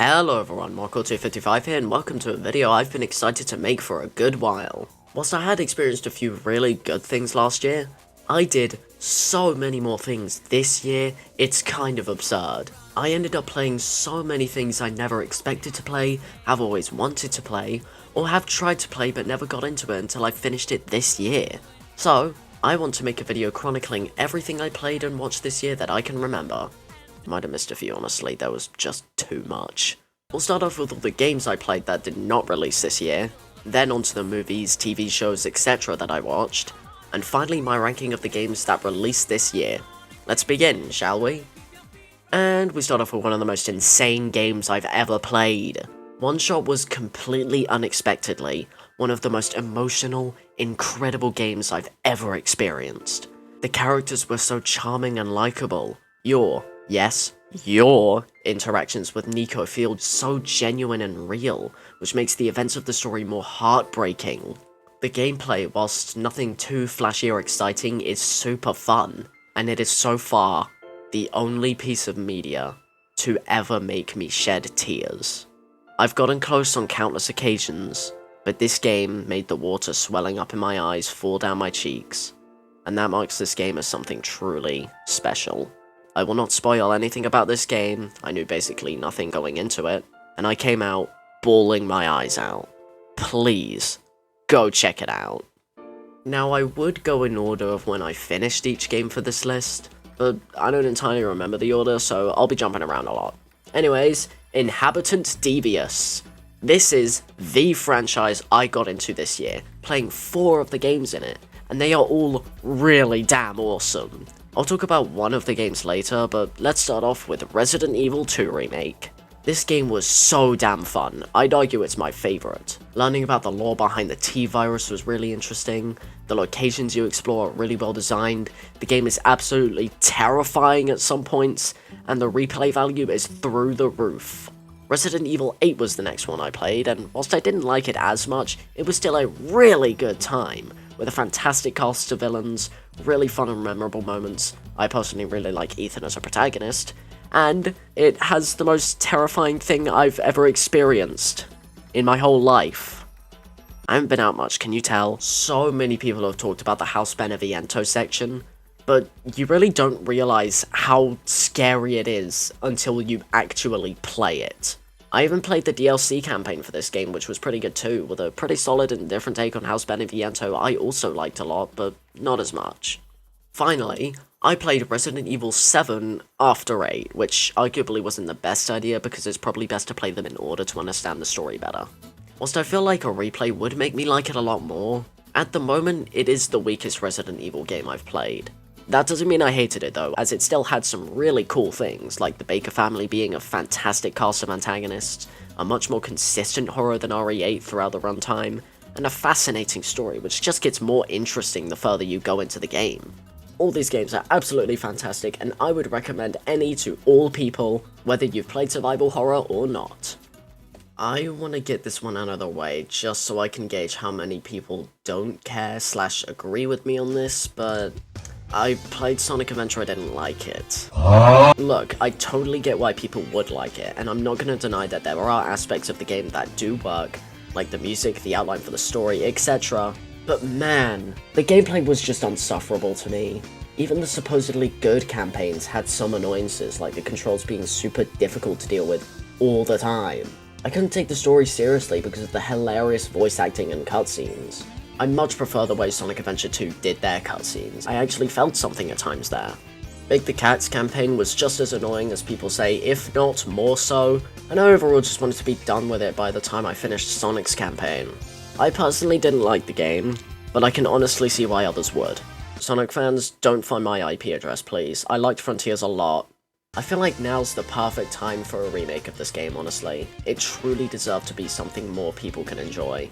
Hello everyone, Marcor 255 here, and welcome to a video I've been excited to make for a good while. Whilst I had experienced a few really good things last year, I did so many more things this year, it's kind of absurd. I ended up playing so many things I never expected to play, have always wanted to play, or have tried to play but never got into it until I finished it this year. So, I want to make a video chronicling everything I played and watched this year that I can remember. Might have missed a few, honestly, there was just too much. We'll start off with all the games I played that did not release this year, then onto the movies, TV shows, etc. that I watched, and finally my ranking of the games that released this year. Let's begin, shall we? And we start off with one of the most insane games I've ever played. One Shot was completely unexpectedly one of the most emotional, incredible games I've ever experienced. The characters were so charming and likable. Your interactions with Nico feel so genuine and real, which makes the events of the story more heartbreaking. The gameplay, whilst nothing too flashy or exciting, is super fun, and it is so far the only piece of media to ever make me shed tears. I've gotten close on countless occasions, but this game made the water swelling up in my eyes fall down my cheeks, and that marks this game as something truly special. I will not spoil anything about this game, I knew basically nothing going into it, and I came out bawling my eyes out. Please, go check it out. Now I would go in order of when I finished each game for this list, but I don't entirely remember the order, so I'll be jumping around a lot. Anyways, Inhabitant Devious. This is the franchise I got into this year, playing 4 of the games in it, and they are all really damn awesome. I'll talk about one of the games later, but let's start off with Resident Evil 2 Remake. This game was so damn fun, I'd argue it's my favourite. Learning about the lore behind the T-Virus was really interesting, the locations you explore are really well designed, the game is absolutely terrifying at some points, and the replay value is through the roof. Resident Evil 8 was the next one I played, and whilst I didn't like it as much, it was still a really good time, with a fantastic cast of villains, really fun and memorable moments. I personally really like Ethan as a protagonist, and it has the most terrifying thing I've ever experienced in my whole life. I haven't been out much, can you tell? So many people have talked about the House Beneviento section, but you really don't realize how scary it is until you actually play it. I even played the DLC campaign for this game, which was pretty good too, with a pretty solid and different take on House Beneviento I also liked a lot, but not as much. Finally, I played Resident Evil 7 after 8, which arguably wasn't the best idea because it's probably best to play them in order to understand the story better. Whilst I feel like a replay would make me like it a lot more, at the moment it is the weakest Resident Evil game I've played. That doesn't mean I hated it though, as it still had some really cool things, like the Baker family being a fantastic cast of antagonists, a much more consistent horror than RE8 throughout the runtime, and a fascinating story which just gets more interesting the further you go into the game. All these games are absolutely fantastic, and I would recommend any to all people, whether you've played survival horror or not. I want to get this one out of the way, just so I can gauge how many people don't care / agree with me on this, but I played Sonic Adventure, I didn't like it. Look, I totally get why people would like it, and I'm not going to deny that there are aspects of the game that do work, like the music, the outline for the story, etc. But man, the gameplay was just unsufferable to me. Even the supposedly good campaigns had some annoyances, like the controls being super difficult to deal with all the time. I couldn't take the story seriously because of the hilarious voice acting and cutscenes. I much prefer the way Sonic Adventure 2 did their cutscenes. I actually felt something at times there. Big the Cats campaign was just as annoying as people say, if not more so, and I overall just wanted to be done with it by the time I finished Sonic's campaign. I personally didn't like the game, but I can honestly see why others would. Sonic fans, don't find my IP address please, I liked Frontiers a lot. I feel like now's the perfect time for a remake of this game, honestly. It truly deserved to be something more people can enjoy.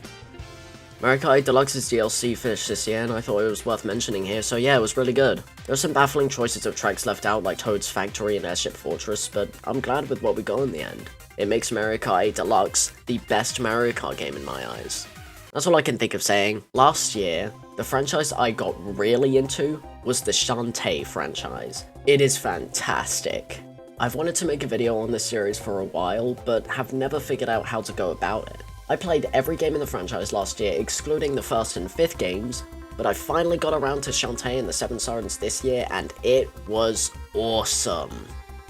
Marcor Deluxe's DLC finished this year, and I thought it was worth mentioning here, so yeah, it was really good. There were some baffling choices of tracks left out, like Toad's Factory and Airship Fortress, but I'm glad with what we got in the end. It makes Marcor Deluxe the best Mario Kart game in my eyes. That's all I can think of saying. Last year, the franchise I got really into was the Shantae franchise. It is fantastic. I've wanted to make a video on this series for a while, but have never figured out how to go about it. I played every game in the franchise last year, excluding the first and fifth games, but I finally got around to Shantae and the Seven Sirens this year, and it was awesome.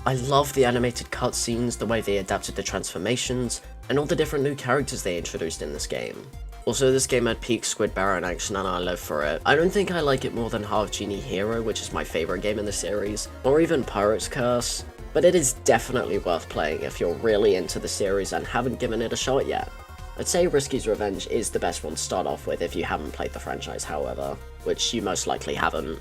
I love the animated cutscenes, the way they adapted the transformations, and all the different new characters they introduced in this game. Also, this game had peak Squid Baron action and I live for it. I don't think I like it more than Half Genie Hero, which is my favourite game in the series, or even Pirate's Curse, but it is definitely worth playing if you're really into the series and haven't given it a shot yet. I'd say Risky's Revenge is the best one to start off with if you haven't played the franchise, however, which you most likely haven't.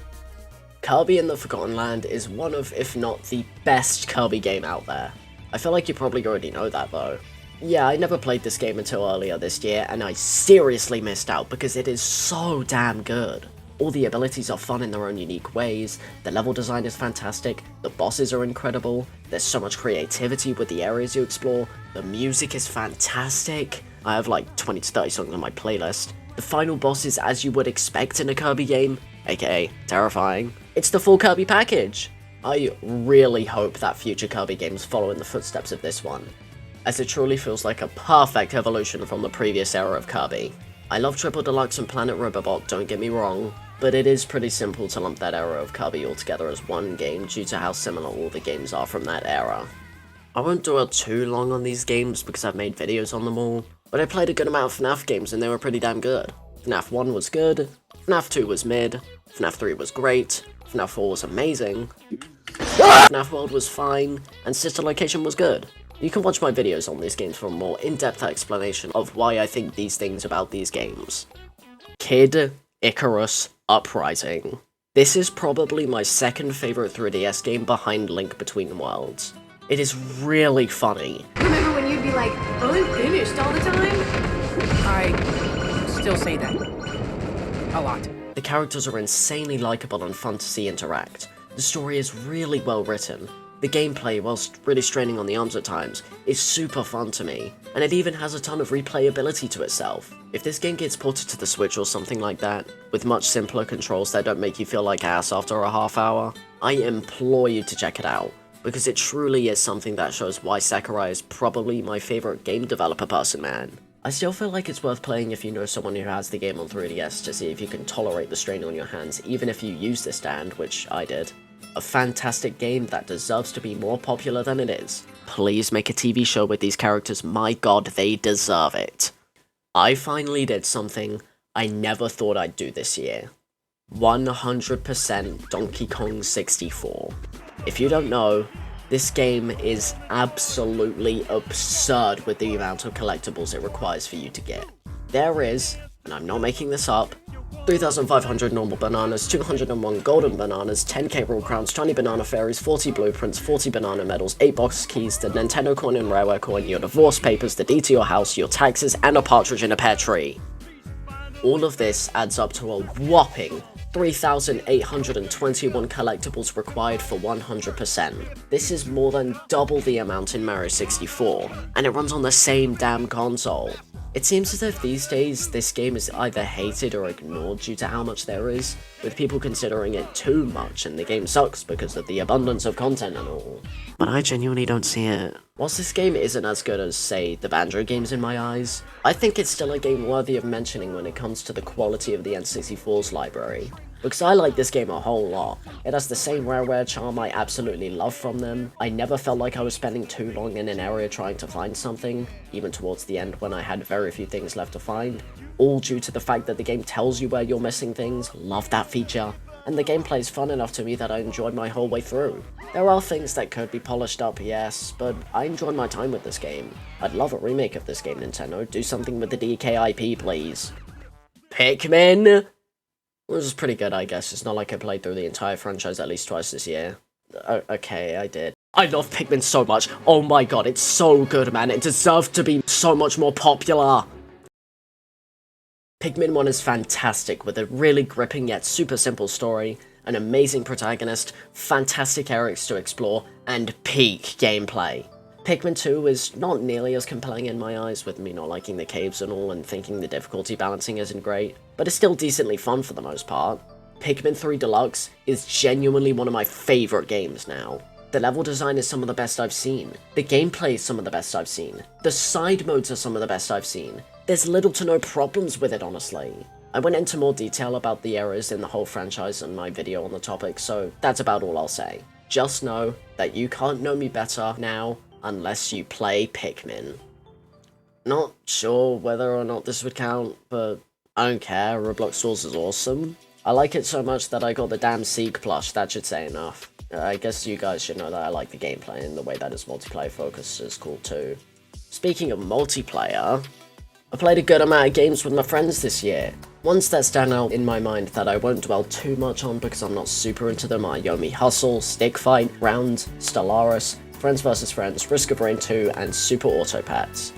Kirby in the Forgotten Land is one of, if not the best Kirby game out there. I feel like you probably already know that though. Yeah, I never played this game until earlier this year, and I seriously missed out because it is so damn good. All the abilities are fun in their own unique ways, the level design is fantastic, the bosses are incredible, there's so much creativity with the areas you explore, the music is fantastic, I have like 20 to 30 songs on my playlist, the final boss is as you would expect in a Kirby game, aka terrifying. It's the full Kirby package! I really hope that future Kirby games follow in the footsteps of this one, as it truly feels like a perfect evolution from the previous era of Kirby. I love Triple Deluxe and Planet Robobot, don't get me wrong, but it is pretty simple to lump that era of Kirby altogether as one game due to how similar all the games are from that era. I won't dwell too long on these games because I've made videos on them all, but I played a good amount of FNAF games and they were pretty damn good. FNAF 1 was good, FNAF 2 was mid, FNAF 3 was great, FNAF 4 was amazing, FNAF World was fine, and Sister Location was good. You can watch my videos on these games for a more in-depth explanation of why I think these things about these games. Kid Icarus Uprising. This is probably my second favourite 3DS game behind Link Between Worlds. It is really funny. Remember when you'd be like, I'm finished all the time? I still say that. A lot. The characters are insanely likeable and fun to see interact. The story is really well written. The gameplay, whilst really straining on the arms at times, is super fun to me, and it even has a ton of replayability to itself. If this game gets ported to the Switch or something like that, with much simpler controls that don't make you feel like ass after a half hour, I implore you to check it out, because it truly is something that shows why Sakurai is probably my favourite game developer person, man. I still feel like it's worth playing if you know someone who has the game on 3DS to see if you can tolerate the strain on your hands, even if you use this stand, which I did. A fantastic game that deserves to be more popular than it is. Please make a TV show with these characters, my god, they deserve it. I finally did something I never thought I'd do this year. 100% Donkey Kong 64. If you don't know, this game is absolutely absurd with the amount of collectibles it requires for you to get. There is, and I'm not making this up, 3,500 normal bananas, 201 golden bananas, 10k royal crowns, 20 banana fairies, 40 blueprints, 40 banana medals, 8 box keys, the Nintendo coin and Rareware coin, your divorce papers, the deed to your house, your taxes, and a partridge in a pear tree. All of this adds up to a whopping 3,821 collectibles required for 100%. This is more than double the amount in Mario 64, and it runs on the same damn console. It seems as if these days this game is either hated or ignored due to how much there is, with people considering it too much and the game sucks because of the abundance of content and all. But I genuinely don't see it. Whilst this game isn't as good as, say, the Banjo games in my eyes, I think it's still a game worthy of mentioning when it comes to the quality of the N64's library. Because I like this game a whole lot. It has the same Rareware charm I absolutely love from them. I never felt like I was spending too long in an area trying to find something, even towards the end when I had very few things left to find. All due to the fact that the game tells you where you're missing things, love that feature. And the gameplay is fun enough to me that I enjoyed my whole way through. There are things that could be polished up, yes, but I enjoyed my time with this game. I'd love a remake of this game, Nintendo. Do something with the DK IP, please. Pikmin? Which was pretty good, I guess. It's not like I played through the entire franchise at least twice this year. Okay, I did. I love Pikmin so much. Oh my god, it's so good, man. It deserved to be so much more popular. Pikmin 1 is fantastic, with a really gripping yet super simple story, an amazing protagonist, fantastic areas to explore, and peak gameplay. Pikmin 2 is not nearly as compelling in my eyes, with me not liking the caves and all and thinking the difficulty balancing isn't great, but it's still decently fun for the most part. Pikmin 3 Deluxe is genuinely one of my favourite games now. The level design is some of the best I've seen. The gameplay is some of the best I've seen. The side modes are some of the best I've seen. There's little to no problems with it, honestly. I went into more detail about the errors in the whole franchise in my video on the topic, so that's about all I'll say. Just know that you can't know me better now unless you play Pikmin. Not sure whether or not this would count, but I don't care, Roblox Stores is awesome. I like it so much that I got the damn Seek plush, that should say enough. I guess you guys should know that I like the gameplay and the way that it's multiplayer focused is cool too. Speaking of multiplayer, I played a good amount of games with my friends this year. Ones that stand out in my mind that I won't dwell too much on because I'm not super into them are Yomi Hustle, Stick Fight, Round, Stellaris, Friends vs Friends, Risk of Rain 2, and Super Autopats.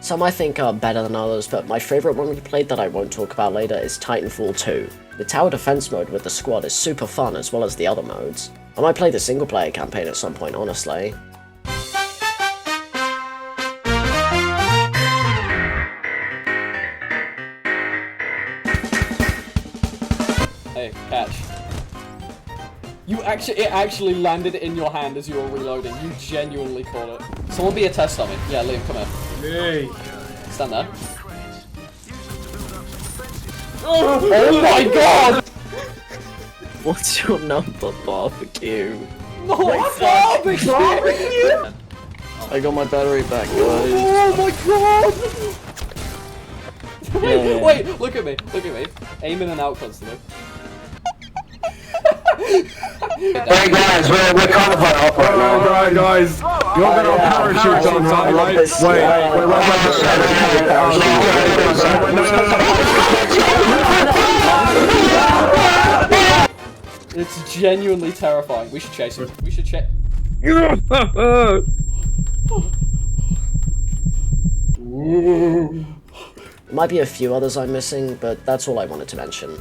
Some I think are better than others, but my favourite one we played that I won't talk about later is Titanfall 2. The tower defense mode with the squad is super fun as well as the other modes. I might play the single player campaign at some point, honestly. Hey, catch. It actually landed in your hand as you were reloading. You genuinely caught it. Someone be a test dummy. Yeah, Liam, come here. Yay! Stand there. Oh my god! What's your number, barbecue? No, barbecue! I got my battery back, guys. Oh my god! Yeah. Wait, look at me, Aim in and out constantly. Hey guys, we're kind of like up right now. Alright guys, you're gonna parachute on that, right? Wait. It's genuinely terrifying. We should chase him. We should chase. There might be a few others I'm missing, but that's all I wanted to mention.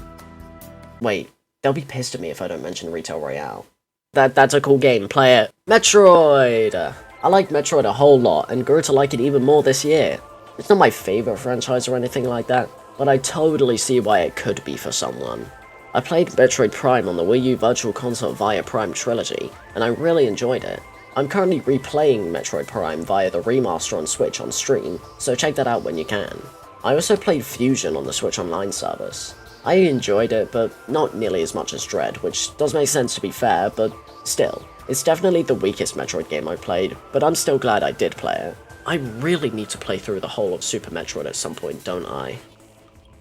Wait, they'll be pissed at me if I don't mention Retail Royale. That's a cool game, play it. Metroid! I like Metroid a whole lot, and grew to like it even more this year. It's not my favourite franchise or anything like that, but I totally see why it could be for someone. I played Metroid Prime on the Wii U Virtual Console via Prime Trilogy, and I really enjoyed it. I'm currently replaying Metroid Prime via the remaster on Switch on stream, so check that out when you can. I also played Fusion on the Switch Online service. I enjoyed it, but not nearly as much as Dread, which does make sense to be fair, but still. It's definitely the weakest Metroid game I've played, but I'm still glad I did play it. I really need to play through the whole of Super Metroid at some point, don't I?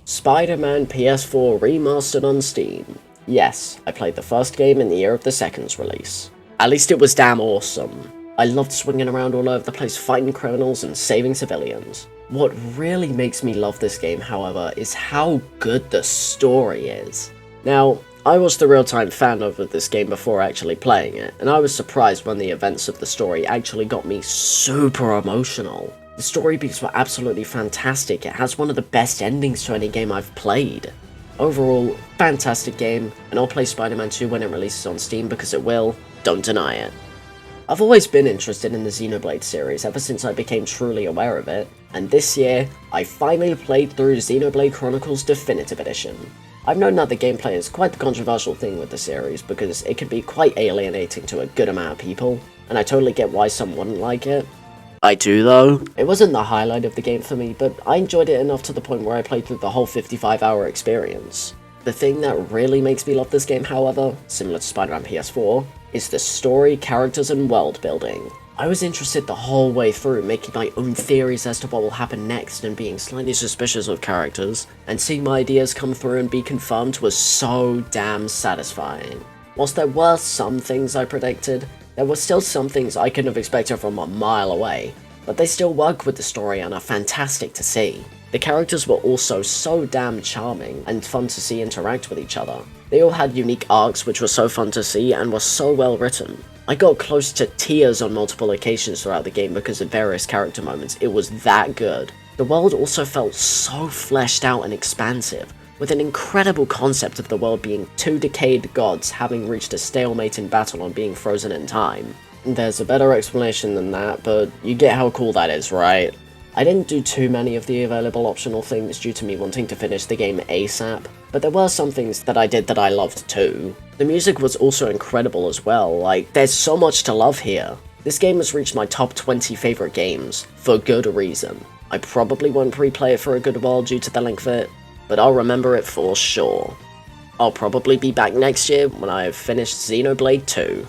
Spider-Man PS4 Remastered on Steam. Yes, I played the first game in the year of the second's release. At least it was damn awesome. I loved swinging around all over the place fighting criminals and saving civilians. What really makes me love this game, however, is how good the story is. Now, I was the real-time fan of this game before actually playing it, and I was surprised when the events of the story actually got me super emotional. The story beats were absolutely fantastic. It has one of the best endings to any game I've played. Overall, fantastic game, and I'll play Spider-Man 2 when it releases on Steam because it will, don't deny it. I've always been interested in the Xenoblade series ever since I became truly aware of it, and this year, I finally played through Xenoblade Chronicles Definitive Edition. I've known that the gameplay is quite the controversial thing with the series because it can be quite alienating to a good amount of people, and I totally get why some wouldn't like it. I do though. It wasn't the highlight of the game for me, but I enjoyed it enough to the point where I played through the whole 55-hour experience. The thing that really makes me love this game, however, similar to Spider-Man PS4, is the story, characters, and world building. I was interested the whole way through, making my own theories as to what will happen next and being slightly suspicious of characters, and seeing my ideas come through and be confirmed was so damn satisfying. Whilst there were some things I predicted, there were still some things I couldn't have expected from a mile away, but they still work with the story and are fantastic to see. The characters were also so damn charming and fun to see interact with each other. They all had unique arcs which were so fun to see and were so well written. I got close to tears on multiple occasions throughout the game because of various character moments, it was that good. The world also felt so fleshed out and expansive, with an incredible concept of the world being two decayed gods having reached a stalemate in battle and being frozen in time. There's a better explanation than that, but you get how cool that is, right? I didn't do too many of the available optional things due to me wanting to finish the game ASAP, but there were some things that I did that I loved too. The music was also incredible as well, like, there's so much to love here. This game has reached my top 20 favourite games, for good reason. I probably won't replay it for a good while due to the length of it, but I'll remember it for sure. I'll probably be back next year when I have finished Xenoblade 2.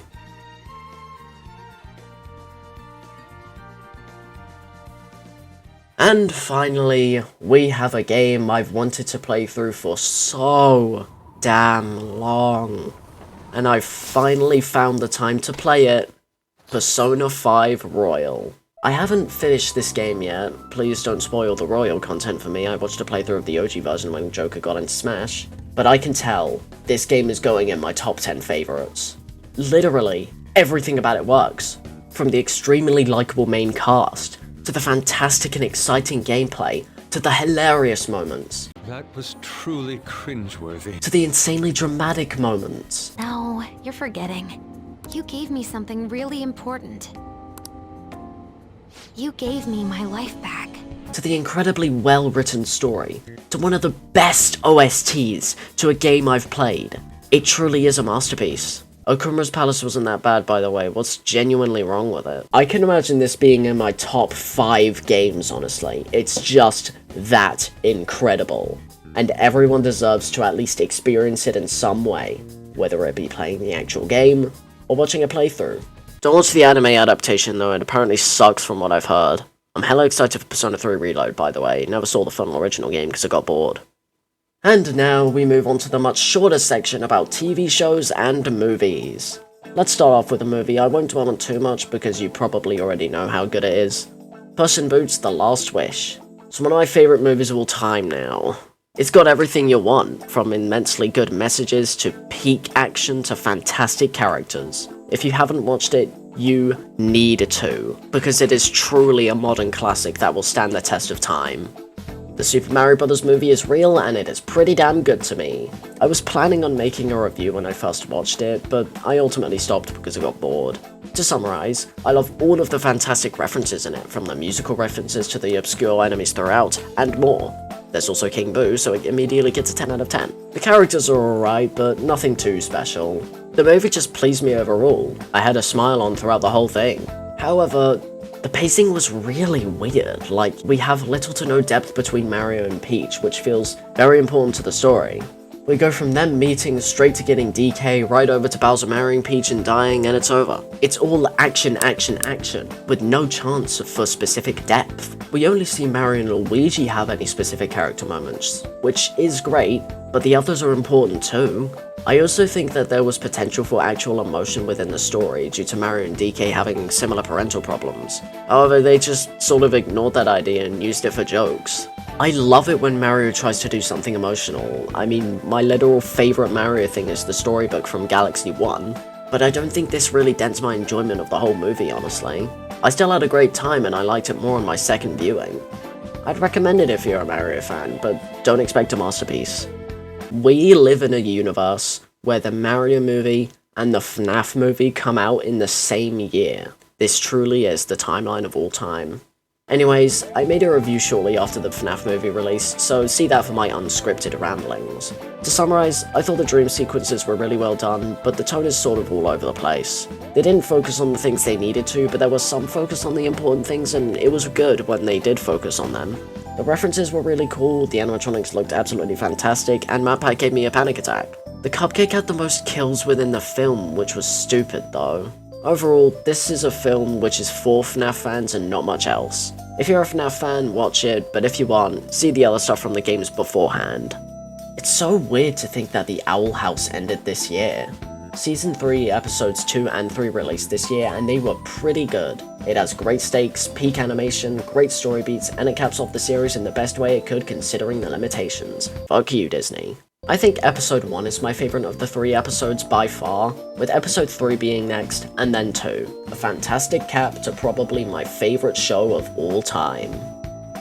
And finally, we have a game I've wanted to play through for so damn long. And I've finally found the time to play it. Persona 5 Royal. I haven't finished this game yet, please don't spoil the Royal content for me, I watched a playthrough of the OG version when Joker got into Smash. But I can tell, this game is going in my top 10 favourites. Literally, everything about it works. From the extremely likeable main cast, to the fantastic and exciting gameplay, to the hilarious moments. That was truly cringeworthy. To the insanely dramatic moments. No, you're forgetting. You gave me something really important. You gave me my life back. To the incredibly well-written story. To one of the best OSTs to a game I've played. It truly is a masterpiece. Okumura's Palace wasn't that bad, by the way. What's genuinely wrong with it? I can imagine this being in my top 5 games, honestly. It's just that incredible. And everyone deserves to at least experience it in some way, whether it be playing the actual game, or watching a playthrough. Don't watch the anime adaptation though, it apparently sucks from what I've heard. I'm hella excited for Persona 3 Reload, by the way. Never saw the full original game because I got bored. And now we move on to the much shorter section about TV shows and movies. Let's start off with a movie. I won't dwell on too much because you probably already know how good it is. Puss in Boots: The Last Wish. It's one of my favourite movies of all time now. It's got everything you want, from immensely good messages to peak action to fantastic characters. If you haven't watched it, you need to, because it is truly a modern classic that will stand the test of time. The Super Mario Bros. Movie is real, and it is pretty damn good to me. I was planning on making a review when I first watched it, but I ultimately stopped because I got bored. To summarise, I love all of the fantastic references in it, from the musical references to the obscure enemies throughout, and more. There's also King Boo, so it immediately gets a 10 out of 10. The characters are alright, but nothing too special. The movie just pleased me overall. I had a smile on throughout the whole thing. However, the pacing was really weird, like, we have little to no depth between Mario and Peach, which feels very important to the story. We go from them meeting straight to getting DK, right over to Bowser marrying Peach and dying, and it's over. It's all action, action, action, with no chance for specific depth. We only see Mario and Luigi have any specific character moments, which is great, but the others are important too. I also think that there was potential for actual emotion within the story due to Mario and DK having similar parental problems. However, they just sort of ignored that idea and used it for jokes. I love it when Mario tries to do something emotional. I mean, my literal favourite Mario thing is the storybook from Galaxy 1, but I don't think this really dents my enjoyment of the whole movie, honestly. I still had a great time and I liked it more on my second viewing. I'd recommend it if you're a Mario fan, but don't expect a masterpiece. We live in a universe where the Mario movie and the FNAF movie come out in the same year. This truly is the timeline of all time. Anyways, I made a review shortly after the FNAF movie released, so see that for my unscripted ramblings. To summarise, I thought the dream sequences were really well done, but the tone is sort of all over the place. They didn't focus on the things they needed to, but there was some focus on the important things, and it was good when they did focus on them. The references were really cool, the animatronics looked absolutely fantastic, and Map Pack gave me a panic attack. The cupcake had the most kills within the film, which was stupid though. Overall, this is a film which is for FNAF fans and not much else. If you're a FNAF fan, watch it, but if you aren't, see the other stuff from the games beforehand. It's so weird to think that the Owl House ended this year. Season 3 episodes 2 and 3 released this year and they were pretty good. It has great stakes, peak animation, great story beats, and it caps off the series in the best way it could considering the limitations. Fuck you, Disney. I think episode 1 is my favourite of the 3 episodes by far, with episode 3 being next, and then 2. A fantastic cap to probably my favourite show of all time.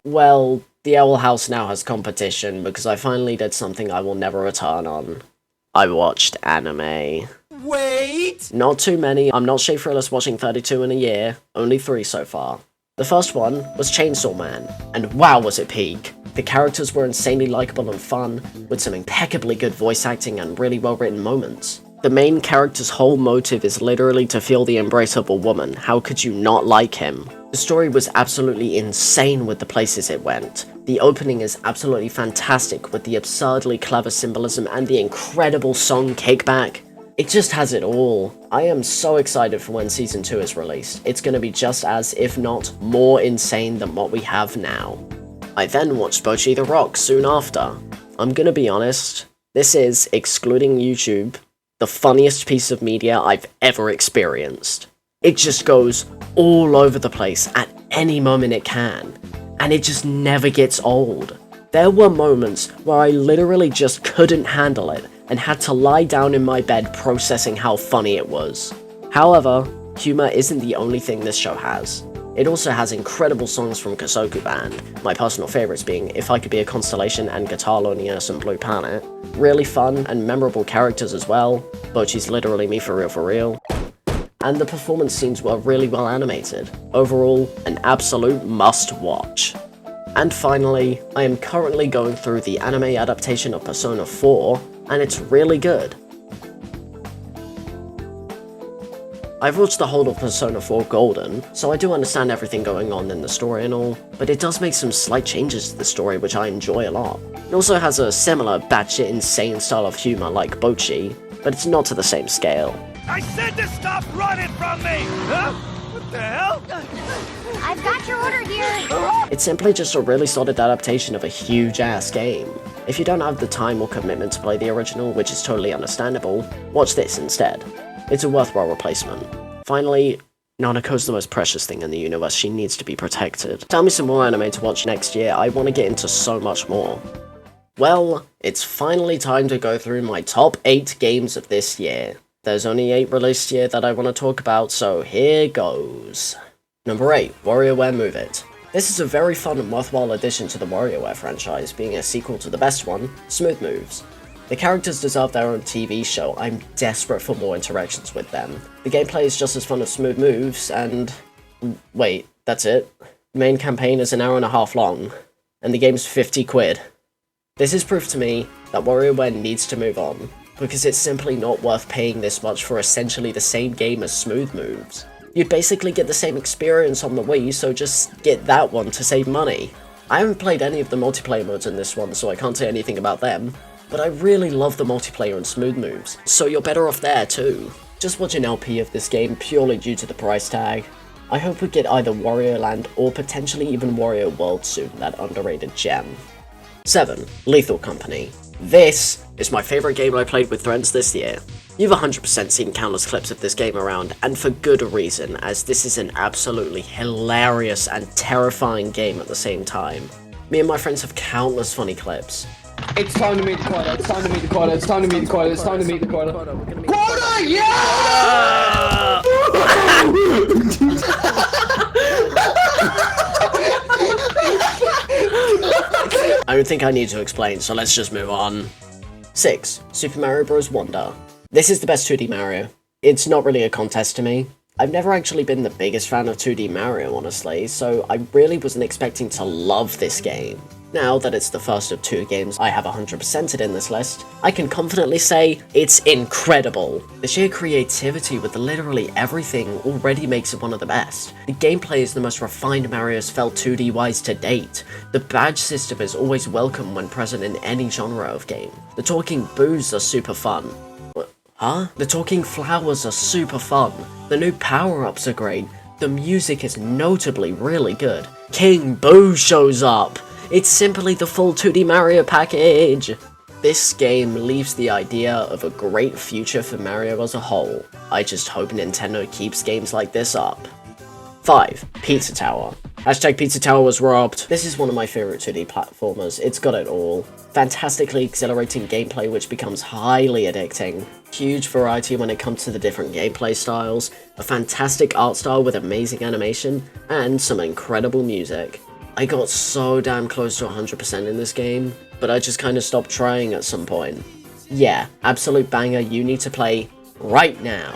Well, the Owl House now has competition because I finally did something I will never return on. I watched anime. Wait! Not too many, I'm not Shay Frillis watching 32 in a year, only 3 so far. The first one was Chainsaw Man, and wow was it peak. The characters were insanely likable and fun, with some impeccably good voice acting and really well written moments. The main character's whole motive is literally to feel the embrace of a woman. How could you not like him? The story was absolutely insane with the places it went. The opening is absolutely fantastic with the absurdly clever symbolism and the incredible song Kickback. It just has it all. I am so excited for when Season 2 is released. It's gonna be just as, if not more insane than what we have now. I then watched Bocchi the Rock soon after. I'm gonna be honest, this is, excluding YouTube, the funniest piece of media I've ever experienced. It just goes all over the place at any moment it can, and it just never gets old. There were moments where I literally just couldn't handle it and had to lie down in my bed processing how funny it was. However, humor isn't the only thing this show has. It also has incredible songs from Kosoku Band, my personal favourites being If I Could Be a Constellation and Guitar Loneliest and Blue Planet. Really fun and memorable characters as well, Bocchi's literally me for real. And the performance scenes were really well animated. Overall, an absolute must-watch. And finally, I am currently going through the anime adaptation of Persona 4, and it's really good. I've watched the whole of Persona 4 Golden, so I do understand everything going on in the story and all, but it does make some slight changes to the story which I enjoy a lot. It also has a similar batshit insane style of humor like Bocchi, but it's not to the same scale. I said to stop running from me! Huh? What the hell? I've got your order here. It's simply just a really solid adaptation of a huge-ass game. If you don't have the time or commitment to play the original, which is totally understandable, watch this instead. It's a worthwhile replacement. Finally, Nanako's the most precious thing in the universe. She needs to be protected. Tell me some more anime to watch next year. I want to get into so much more. Well, it's finally time to go through my top 8 games of this year. There's only 8 released here that I want to talk about, so here goes. Number 8, WarioWare Move It. This is a very fun and worthwhile addition to the WarioWare franchise, being a sequel to the best one, Smooth Moves. The characters deserve their own TV show. I'm desperate for more interactions with them. The gameplay is just as fun as Smooth Moves, and... wait, that's it? The main campaign is an hour and a half long, and the game's 50 quid. This is proof to me that WarioWare needs to move on, because it's simply not worth paying this much for essentially the same game as Smooth Moves. You'd basically get the same experience on the Wii, so just get that one to save money. I haven't played any of the multiplayer modes in this one, so I can't say anything about them, but I really love the multiplayer in Smooth Moves, so you're better off there too. Just watch an LP of this game purely due to the price tag. I hope we get either Wario Land or potentially even Wario World soon, that underrated gem. 7. Lethal Company. This is my favourite game I played with friends this year. You've 100% seen countless clips of this game around, and for good reason, as this is an absolutely hilarious and terrifying game at the same time. Me and my friends have countless funny clips. It's time to meet the quota, it's time to meet the quota, it's time to meet the quota, it's time to meet the quota. Quota, yeah! I don't think I need to explain, so let's just move on. 6. Super Mario Bros. Wonder. This is the best 2D Mario. It's not really a contest to me. I've never actually been the biggest fan of 2D Mario, honestly, so I really wasn't expecting to love this game. Now that it's the first of 2 games I have 100%ed in this list, I can confidently say it's incredible. The sheer creativity with literally everything already makes it one of the best. The gameplay is the most refined Mario's felt 2D wise to date. The badge system is always welcome when present in any genre of game. The talking boos are super fun. Huh? The talking flowers are super fun. The new power-ups are great. The music is notably really good. King Boo shows up! It's simply the full 2D Mario package! This game leaves the idea of a great future for Mario as a whole. I just hope Nintendo keeps games like this up. 5. Pizza Tower. Hashtag Pizza Tower was robbed. This is one of my favourite 2D platformers. It's got it all. Fantastically exhilarating gameplay which becomes highly addicting. Huge variety when it comes to the different gameplay styles, a fantastic art style with amazing animation, and some incredible music. I got so damn close to 100% in this game, but I just kinda stopped trying at some point. Yeah, absolute banger you need to play right now.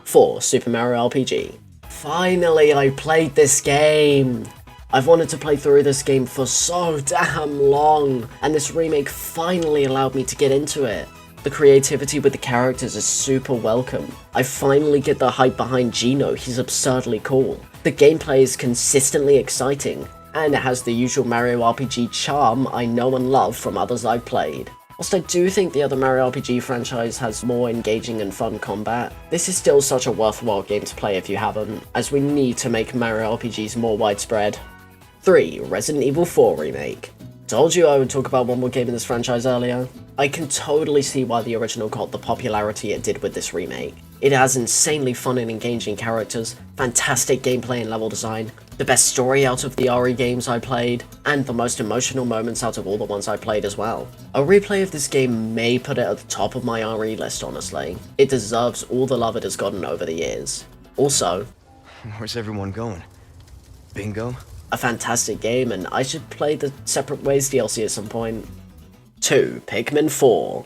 4. Super Mario RPG. Finally, I played this game! I've wanted to play through this game for so damn long, and this remake finally allowed me to get into it. The creativity with the characters is super welcome. I finally get the hype behind Gino, he's absurdly cool. The gameplay is consistently exciting, and it has the usual Mario RPG charm I know and love from others I've played. Whilst I do think the other Mario RPG franchise has more engaging and fun combat, this is still such a worthwhile game to play if you haven't, as we need to make Mario RPGs more widespread. 3. Resident Evil 4 Remake. Told you I would talk about one more game in this franchise earlier. I can totally see why the original got the popularity it did with this remake. It has insanely fun and engaging characters, fantastic gameplay and level design, the best story out of the RE games I played, and the most emotional moments out of all the ones I played as well. A replay of this game may put it at the top of my RE list, honestly. It deserves all the love it has gotten over the years. Also, where's everyone going? Bingo? A fantastic game, and I should play the Separate Ways DLC at some point. 2. Pikmin 4.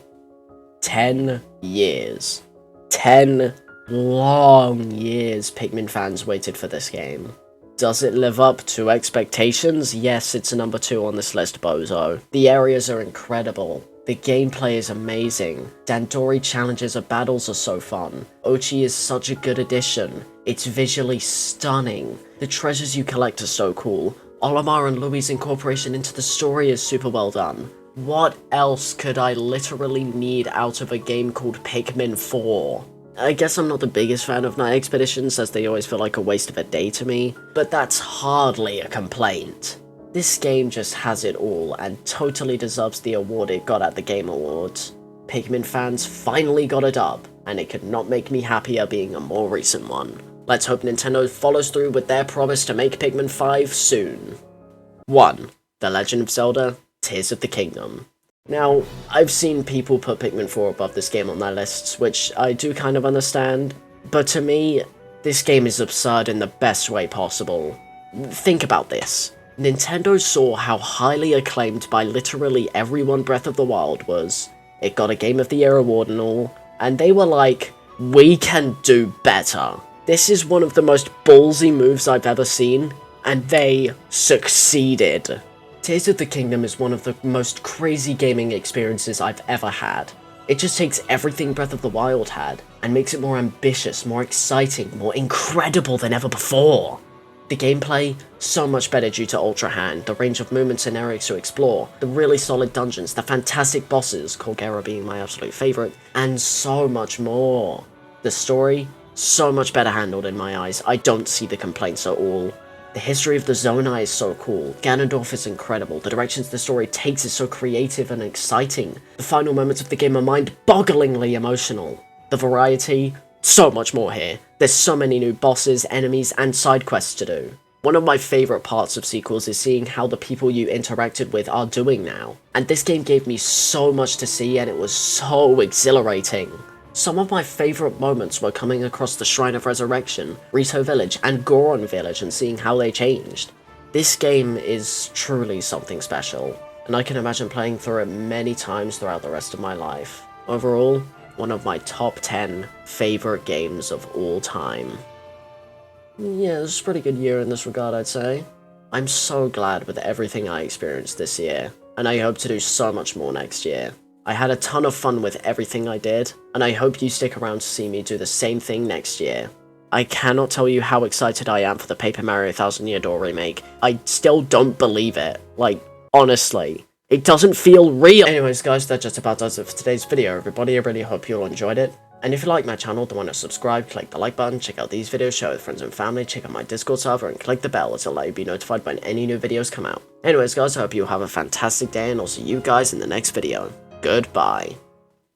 10 years. 10 long years Pikmin fans waited for this game. Does it live up to expectations? Yes, it's number 2 on this list, bozo. The areas are incredible. The gameplay is amazing. Dandori challenges or battles are so fun. Ochi is such a good addition. It's visually stunning. The treasures you collect are so cool. Olimar and Louie's incorporation into the story is super well done. What else could I literally need out of a game called Pikmin 4? I guess I'm not the biggest fan of Night Expeditions, as they always feel like a waste of a day to me, but that's hardly a complaint. This game just has it all, and totally deserves the award it got at the Game Awards. Pikmin fans finally got a dub, and it could not make me happier being a more recent one. Let's hope Nintendo follows through with their promise to make Pikmin 5 soon. 1. The Legend of Zelda: Tears of the Kingdom. Now, I've seen people put Pikmin 4 above this game on their lists, which I do kind of understand, but to me, this game is absurd in the best way possible. Think about this. Nintendo saw how highly acclaimed by literally everyone Breath of the Wild was. It got a Game of the Year award and all, and they were like, we can do better. This is one of the most ballsy moves I've ever seen, and they succeeded. Tears of the Kingdom is one of the most crazy gaming experiences I've ever had. It just takes everything Breath of the Wild had, and makes it more ambitious, more exciting, more incredible than ever before. The gameplay, so much better due to Ultra Hand, the range of movements and areas to explore, the really solid dungeons, the fantastic bosses, Colgera being my absolute favourite, and so much more. The story, so much better handled in my eyes, I don't see the complaints at all. The history of the Zonai is so cool, Ganondorf is incredible, the directions the story takes is so creative and exciting, the final moments of the game are mind-bogglingly emotional. The variety, so much more here. There's so many new bosses, enemies, and side quests to do. One of my favourite parts of sequels is seeing how the people you interacted with are doing now, and this game gave me so much to see and it was so exhilarating. Some of my favourite moments were coming across the Shrine of Resurrection, Rito Village, and Goron Village and seeing how they changed. This game is truly something special, and I can imagine playing through it many times throughout the rest of my life. Overall, one of my top 10 favourite games of all time. Yeah, this is a pretty good year in this regard, I'd say. I'm so glad with everything I experienced this year, and I hope to do so much more next year. I had a ton of fun with everything I did, and I hope you stick around to see me do the same thing next year. I cannot tell you how excited I am for the Paper Mario Thousand Year Door remake. I still don't believe it. Like, honestly. It doesn't feel real! Anyways guys, that just about does it for today's video, everybody. I really hope you all enjoyed it. And if you like my channel, don't want to subscribe, click the like button, check out these videos, share with friends and family, check out my Discord server, and click the bell as it'll let you be notified when any new videos come out. Anyways guys, I hope you have a fantastic day, and I'll see you guys in the next video. Goodbye.